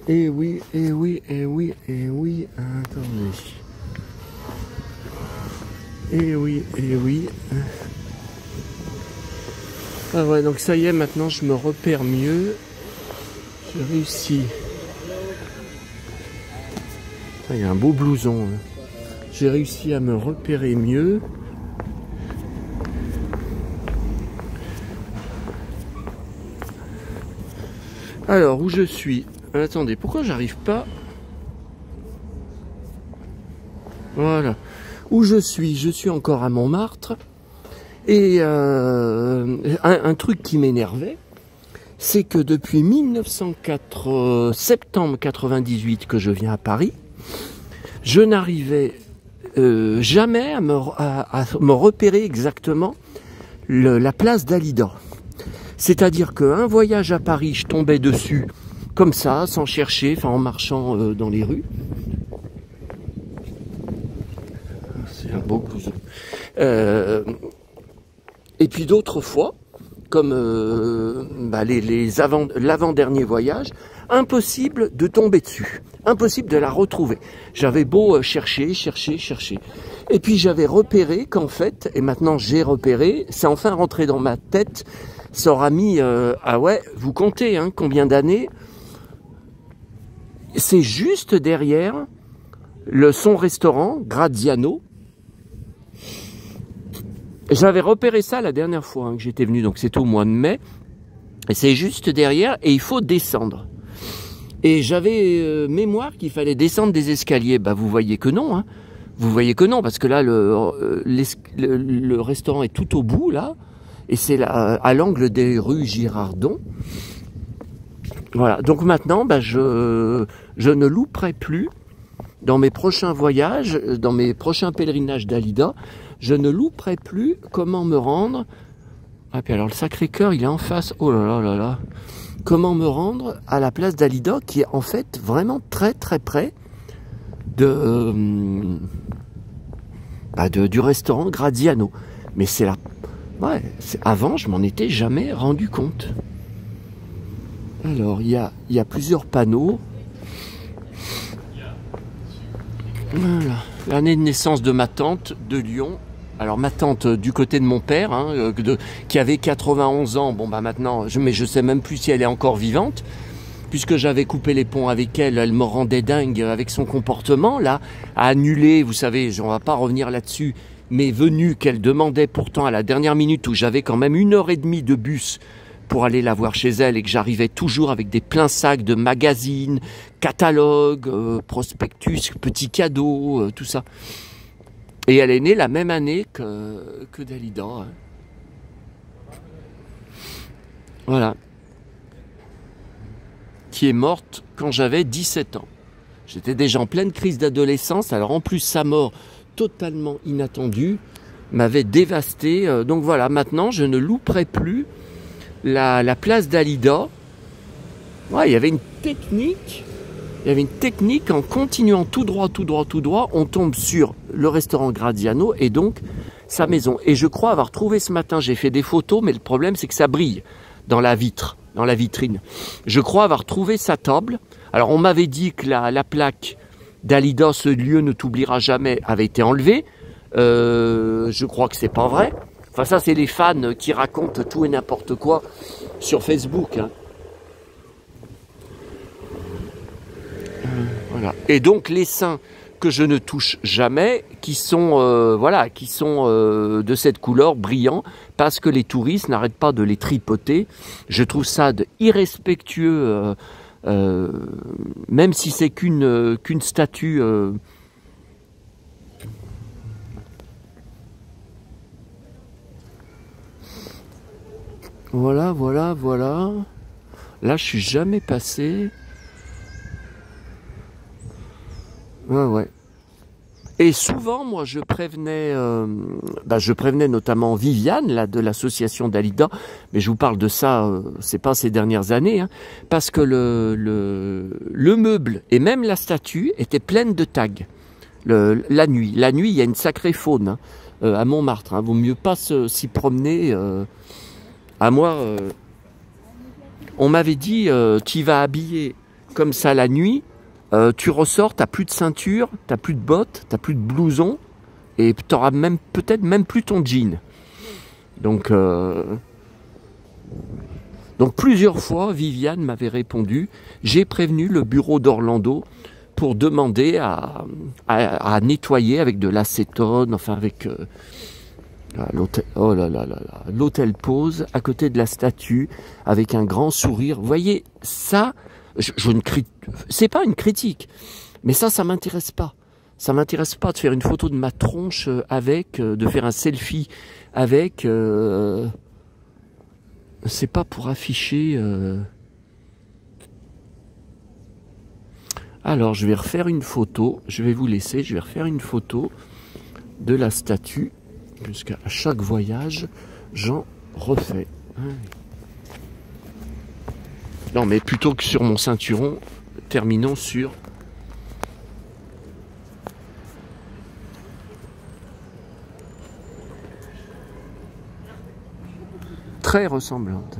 Et oui, et oui, et oui, et oui. Attendez. Et oui, et oui. Ah ouais, donc ça y est, maintenant je me repère mieux. J'ai réussi. Il y a un beau blouson. Hein. J'ai réussi à me repérer mieux. Alors, où je suis? Attendez, pourquoi j'arrive pas? Voilà. Où je suis encore à Montmartre. Et un truc qui m'énervait, c'est que depuis septembre 98 que je viens à Paris, je n'arrivais jamais à me repérer exactement la place d'Alida. C'est-à-dire qu'un voyage à Paris, je tombais dessus comme ça, sans chercher, enfin en marchant dans les rues. C'est un beau blouson. Et puis d'autres fois, comme l'avant-dernier voyage, impossible de tomber dessus, impossible de la retrouver. J'avais beau chercher. Et puis j'avais repéré qu'en fait, et maintenant j'ai repéré, c'est enfin rentré dans ma tête, ça aura mis, ah ouais, vous comptez hein, combien d'années, c'est juste derrière son restaurant, Graziano. J'avais repéré ça la dernière fois hein, que j'étais venu, donc c'était au mois de mai. Et c'est juste derrière et il faut descendre. Et j'avais mémoire qu'il fallait descendre des escaliers. Bah vous voyez que non, hein. Vous voyez que non, parce que là le restaurant est tout au bout là, et c'est là à l'angle des rues Girardon. Voilà. Donc maintenant, bah, je ne louperai plus dans mes prochains voyages, dans mes prochains pèlerinages d'Alida. Je ne louperai plus comment me rendre. Ah puis alors le Sacré-Cœur il est en face. Oh là là là là. Comment me rendre à la place d'Alida qui est en fait vraiment très très près du restaurant Graziano. Mais c'est là. Ouais, avant je m'en étais jamais rendu compte. Alors il y a plusieurs panneaux. Voilà. L'année de naissance de ma tante de Lyon. Alors ma tante du côté de mon père, hein, qui avait 91 ans, bon bah maintenant, mais je sais même plus si elle est encore vivante, puisque j'avais coupé les ponts avec elle, elle me rendait dingue avec son comportement, là, à annuler, vous savez, on va pas revenir là-dessus, mes venues qu'elle demandait pourtant à la dernière minute où j'avais quand même 1h30 de bus pour aller la voir chez elle et que j'arrivais toujours avec des pleins sacs de magazines, catalogues, prospectus, petits cadeaux, tout ça. Et elle est née la même année que Dalida. Hein. Voilà. Qui est morte quand j'avais 17 ans. J'étais déjà en pleine crise d'adolescence. Alors en plus, sa mort totalement inattendue m'avait dévasté. Donc voilà, maintenant, je ne louperai plus la place d'Alida. Ouais, il y avait une technique. Il y avait une technique en continuant tout droit, on tombe sur le restaurant Graziano et donc sa maison. Et je crois avoir trouvé ce matin, j'ai fait des photos, mais le problème c'est que ça brille dans la vitre, dans la vitrine. Je crois avoir trouvé sa table. Alors on m'avait dit que la plaque d'Alida, ce lieu ne t'oubliera jamais, avait été enlevée. Je crois que c'est pas vrai. Enfin ça c'est les fans qui racontent tout et n'importe quoi sur Facebook. Hein. Voilà. Et donc les seins que je ne touche jamais, qui sont de cette couleur brillant, parce que les touristes n'arrêtent pas de les tripoter. Je trouve ça irrespectueux, même si c'est qu'une statue. Voilà. Là, je suis jamais passé. Ouais. Et souvent, moi, je prévenais notamment Viviane, là, de l'association Dalida, mais je vous parle de ça, c'est pas ces dernières années, hein, parce que le meuble et même la statue étaient pleines de tags. La nuit, il y a une sacrée faune hein, à Montmartre. Hein, vaut mieux pas s'y promener. À moi, on m'avait dit, tu vas habiller comme ça la nuit, tu ressors, t'as plus de ceinture, t'as plus de bottes, t'as plus de blouson, et t'auras même peut-être même plus ton jean. Donc plusieurs fois, Viviane m'avait répondu, j'ai prévenu le bureau d'Orlando pour demander à nettoyer avec de l'acétone, enfin avec l'hôtel, oh là là là là, l'hôtel Pose à côté de la statue avec un grand sourire. Vous voyez, ça, je ne critique, c'est pas une critique, mais ça m'intéresse pas. Ça m'intéresse pas de faire une photo de ma tronche avec, de faire un selfie avec. C'est pas pour afficher. Alors, je vais refaire une photo. Je vais vous laisser. Je vais refaire une photo de la statue. Puisqu'à chaque voyage, j'en refais. Non, mais plutôt que sur mon ceinturon, terminons sur. Très ressemblante.